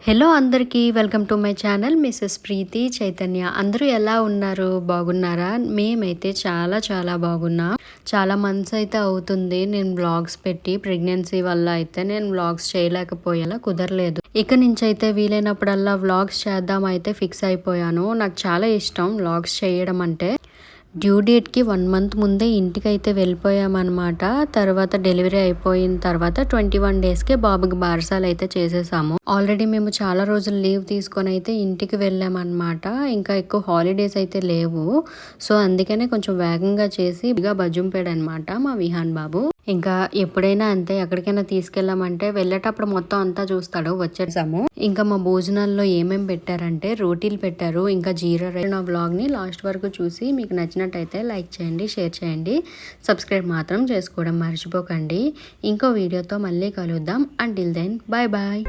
Hello అందరికీ welcome to my channel Mrs Preethi Chaitanya. అందరూ ఎలా ఉన్నారు? బాగున్నారా? మేమైతే చాలా బాగున్నాం. చాలా మంత్స్ అయితే అవుతుంది నేను వ్లాగ్స్ పెట్టి. ప్రెగ్నెన్సీ వల్ల అయితే నేను వ్లాగ్స్ చేయలేకపోయాను, కుదరలేదు. ఇక నుంచి అయితే వీలైనప్పుడల్లా వ్లాగ్స్ చేద్దాం అయితే ఫిక్స్ అయిపోయాను. నాకు చాలా ఇష్టం వ్లాగ్స్ చేయడం అంటే. డ్యూ డేట్కి 1 మంత్ ముందే ఇంటికి అయితే వెళ్ళిపోయామన్నమాట. తర్వాత డెలివరీ అయిపోయిన తర్వాత 21 డేస్కే బాబుకి బారసాలు అయితే చేసేసాము. ఆల్రెడీ మేము చాలా రోజులు లీవ్ తీసుకొని అయితే ఇంటికి వెళ్ళామన్నమాట. ఇంకా ఎక్కువ హాలిడేస్ అయితే లేవు. సో అందుకనే కొంచెం వేగంగా చేసి బజుంపాడు అనమాట మా విహాన్ బాబు. ఇంకా ఎప్పుడైనా అంతే, ఎక్కడికైనా తీసుకెళ్ళామంటే వెళ్ళేటప్పుడు మొత్తం అంతా చూస్తాడు. వచ్చేసాము. ఇంకా మా భోజనాల్లో ఏమేమి పెట్టారంటే రోటీలు పెట్టారు, ఇంకా జీరా రైస్. నా వ్లాగ్ ని లాస్ట్ వరకు చూసి మీకు నచ్చినట్టయితే లైక్ చేయండి, షేర్ చేయండి, సబ్స్క్రైబ్ మాత్రం చేసుకోవడం మర్చిపోకండి. ఇంకో వీడియోతో మళ్ళీ కలుద్దాం. Until then bye bye.